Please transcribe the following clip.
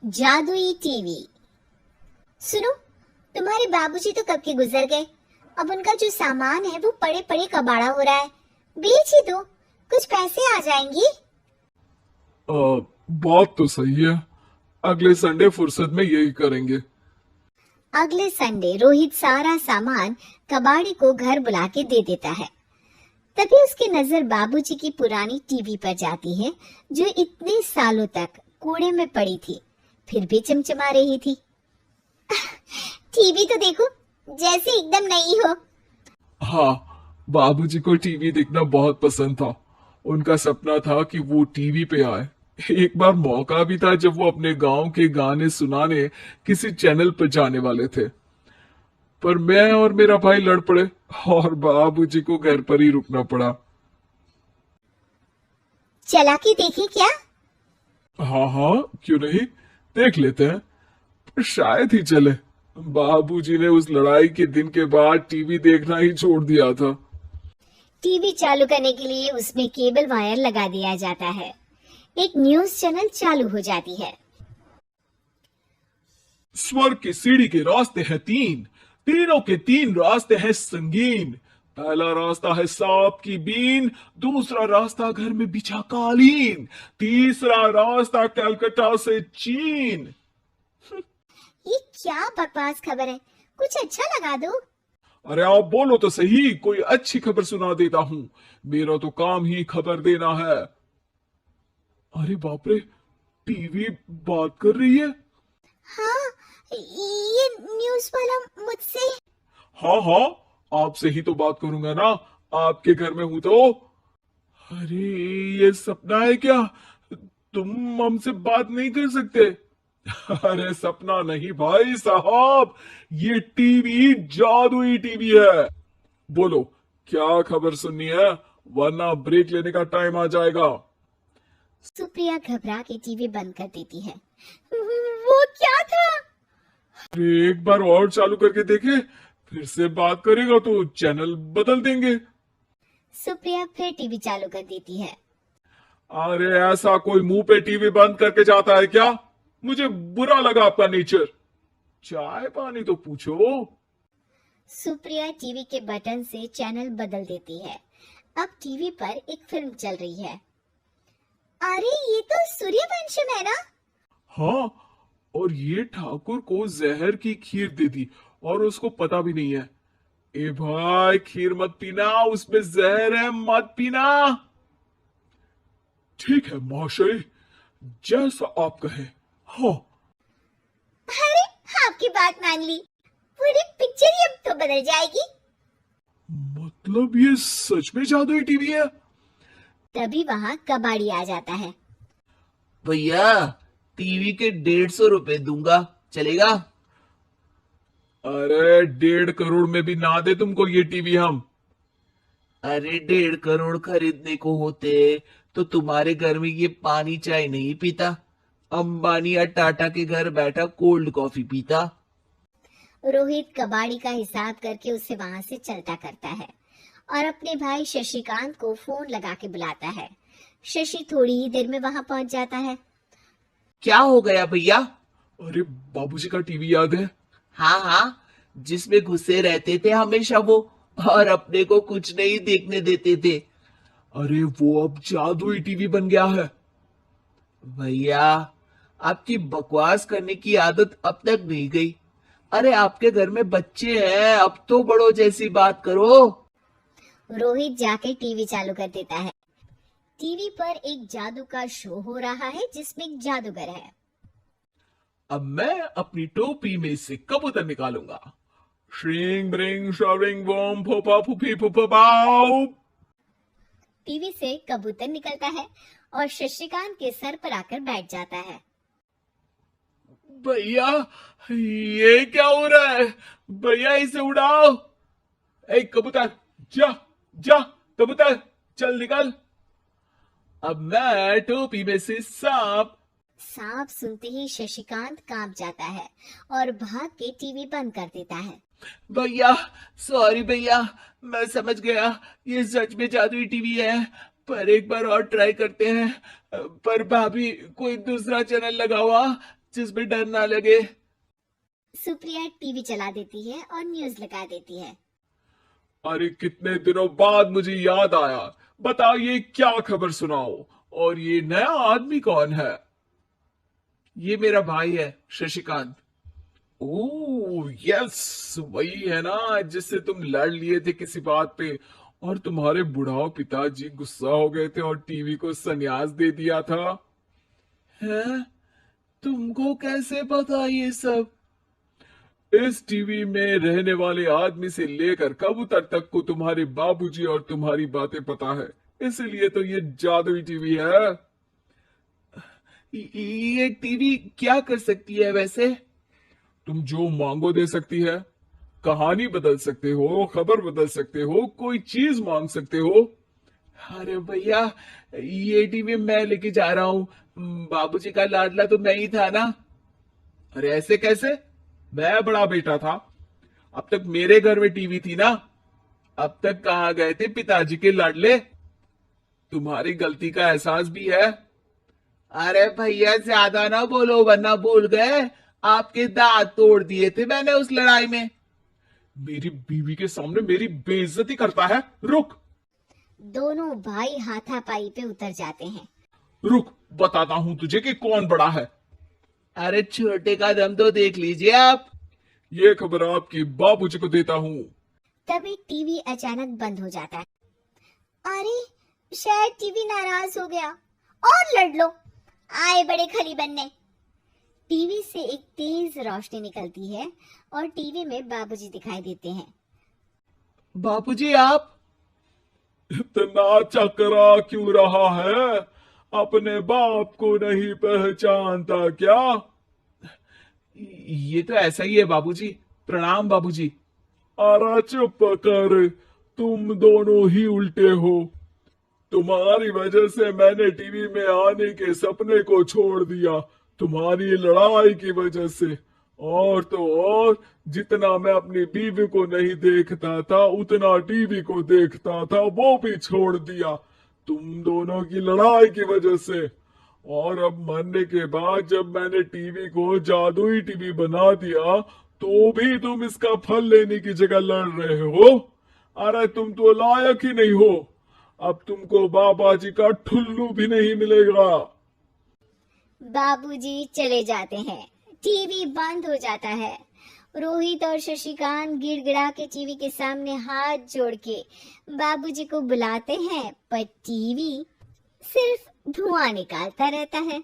जादुई टीवी। सुनो, तुम्हारे बाबूजी तो कब के गुजर गए। अब उनका जो सामान है वो पड़े पड़े कबाड़ा हो रहा है। बेच ही दो, कुछ पैसे आ जाएंगी। बात तो सही है। अगले संडे फुर्सत में यही करेंगे। अगले संडे रोहित सारा सामान कबाड़ी को घर बुला के दे देता है। तभी उसकी नजर बाबूजी की पुरानी टीवी पर जाती है, जो इतने सालों तक कूड़े में पड़ी थी, फिर भी चमचमा रही थी। टीवी तो देखो, जैसे एकदम नई हो। हाँ, बाबूजी को टीवी देखना बहुत पसंद था। उनका सपना था कि वो टीवी पे आए। एक बार मौका भी था जब वो अपने गांव के गाने सुनाने किसी चैनल पर जाने वाले थे, पर मैं और मेरा भाई लड़ पड़े और बाबूजी को घर पर ही रुकना पड़ा। चला के देखें क्या? हाँ हाँ, क्यों नहीं, देख लेते हैं। पर शायद ही चले। बाबूजी ने उस लड़ाई के दिन के बाद टीवी देखना ही छोड़ दिया था। टीवी चालू करने के लिए उसमें केबल वायर लगा दिया जाता है। एक न्यूज चैनल चालू हो जाती है। स्वर्ग की सीढ़ी के रास्ते हैं तीन, तीनों के तीन रास्ते हैं संगीन। पहला रास्ता है सांप की बीन, दूसरा रास्ता घर में बिछा कालीन, तीसरा रास्ता कलकत्ता से चीन। ये क्या बकवास खबर है, कुछ अच्छा लगा दो। अरे आप बोलो तो सही, कोई अच्छी खबर सुना देता हूं। मेरा तो काम ही खबर देना है। अरे बाप रे, टीवी बात कर रही है। हाँ, ये न्यूज वाला मुझसे। हाँ हाँ, आपसे ही तो बात करूंगा ना, आपके घर में हूं तो। अरे, ये सपना है क्या? तुम हमसे बात नहीं कर सकते? अरे सपना नहीं भाई साहब, ये टीवी जादुई टीवी है। बोलो, क्या खबर सुननी है, वरना ब्रेक लेने का टाइम आ जाएगा। सुप्रिया घबरा के टीवी बंद कर देती है। वो क्या था? अरे एक बार और चालू करके देखे, फिर से बात करेगा तो चैनल बदल देंगे। सुप्रिया फिर टीवी चालू कर देती है। अरे ऐसा कोई मुंह पे टीवी बंद करके जाता है क्या? मुझे बुरा लगा आपका नेचर। चाय पानी तो पूछो। सुप्रिया टीवी के बटन से चैनल बदल देती है। अब टीवी पर एक फिल्म चल रही है। अरे ये तो सूर्यवंशम है ना? हाँ, और ये ठाकुर को जहर की खीर दे दी और उसको पता भी नहीं है। ए भाई, खीर मत पीना, उसमें जहर है, मत पीना। ठीक है महाशय, जैसा आप कहें। हाँ। अरे आपकी बात मान ली, पूरी पिक्चर ही अब तो बदल जाएगी। मतलब ये सच में जादुई टीवी है? तभी वहाँ कबाड़ी आ जाता है। भैया, टीवी के 150 रुपए दूंगा, चलेगा? अरे 1.5 करोड़ में भी ना दे तुमको ये टीवी हम। अरे 1.5 करोड़ खरीदने को होते तो तुम्हारे घर में ये पानी चाय नहीं पीता, अंबानी या टाटा के घर बैठा कोल्ड कॉफी पीता। रोहित कबाड़ी का हिसाब करके उसे वहां से चलता करता है और अपने भाई शशिकांत को फोन लगा के बुलाता है। शशि थोड़ी ही देर में वहां पहुंच जाता है। क्या हो गया भैया? अरे बाबूजी का टीवी याद है? हाँ हाँ, जिसमें घुसे रहते थे हमेशा वो, और अपने को कुछ नहीं देखने देते थे। अरे वो अब जादुई टीवी बन गया है। भैया, आपकी बकवास करने की आदत अब तक नहीं गई। अरे आपके घर में बच्चे हैं, अब तो बड़ों जैसी बात करो। रोहित जाके टीवी चालू कर देता है। टीवी पर एक जादू का शो हो रहा है जिसमें एक जादूगर है। अब मैं अपनी टोपी में से कबूतर निकालूंगा। श्रिंग ब्रिंग शरिंग बॉम फोपा फूफी फूफा बाऊ। टीवी से कबूतर निकलता है और शशिकांत के सर पर आकर बैठ जाता है। भैया, ये क्या हो रहा है? भैया इसे उड़ाओ। ए कबूतर, जा जा, कबूतर चल निकल। अब मैं टोपी में से सांप। सांप सुनते ही शशिकांत कांप जाता है और भाग के टीवी बंद कर देता है। भैया, सॉरी भैया, मैं समझ गया ये सच में जादुई टीवी है, पर एक बार और ट्राई करते हैं। पर भाभी, कोई दूसरा चैनल लगाओ, जिसमें डर ना लगे। सुप्रिया टीवी चला देती है और न्यूज लगा देती है। अरे कितने दिनों बाद मुझे याद आया। बताइए क्या खबर सुनाओ। और ये नया आदमी कौन है? ये मेरा भाई है शशिकांत। ओह यस, वही है ना जिससे तुम लड़ लिए थे किसी बात पे, और तुम्हारे बुढ़ाओ पिताजी गुस्सा हो गए थे और टीवी को संन्यास दे दिया था। हैं? तुमको कैसे पता ये सब? इस टीवी में रहने वाले आदमी से लेकर कबूतर तक को तुम्हारे बाबूजी और तुम्हारी बातें पता है, इसलिए तो ये जादुई टीवी है। ये टीवी क्या कर सकती है वैसे? तुम जो मांगो दे सकती है। कहानी बदल सकते हो, खबर बदल सकते हो, कोई चीज मांग सकते हो। अरे भैया, ये टीवी मैं लेके जा रहा हूँ। बाबूजी का लाडला तो मैं ही था ना। अरे ऐसे कैसे? मैं बड़ा बेटा था। अब तक मेरे घर में टीवी थी ना। अब तक कहाँ गए थे पिताजी के लाडले? तुम्हारी गलती का एहसास भी है। अरे भैया, ज्यादा ना बोलो वरना भूल गए आपके दांत तोड़ दिए थे मैंने उस लड़ाई में। मेरी बीवी के सामने मेरी बेइज्जती करता है। रुक दोनों भाई हाथापाई पे उतर जाते हैं। रुक, बताता हूं तुझे कि कौन बड़ा है। अरे छोटे का दम तो देख लीजिए आप। ये खबर आपकी बाबूजी को देता हूँ। तभी टीवी अचानक बंद हो जाता है। अरे शायद टीवी नाराज हो गया। और लड़ लो, आए बड़े खली बनने। टीवी से एक तेज रोशनी निकलती है और टीवी में बाबूजी दिखाई देते हैं। बाबूजी आप? इतना चकरा क्यों रहा है? अपने बाप को नहीं पहचानता क्या? ये तो ऐसा ही है बाबूजी। प्रणाम बाबूजी। अरे चुप कर, तुम दोनों ही उल्टे हो। तुम्हारी वजह से मैंने टीवी में आने के सपने को छोड़ दिया, तुम्हारी लड़ाई की वजह से। और तो और, जितना मैं अपनी बीवी को नहीं देखता था उतना टीवी को देखता था, वो भी छोड़ दिया तुम दोनों की लड़ाई की वजह से। और अब मरने के बाद जब मैंने टीवी को जादुई टीवी बना दिया तो भी तुम इसका फल लेने की जगह लड़ रहे हो। अरे तुम तो लायक ही नहीं हो। अब तुमको बाबा जी का ठुल्लू भी नहीं मिलेगा। बाबूजी चले जाते हैं। टीवी बंद हो जाता है। रोहित और शशिकांत गिड़गिड़ा के टीवी के सामने हाथ जोड़ के बाबूजी को बुलाते हैं, पर टीवी सिर्फ धुआं निकालता रहता है।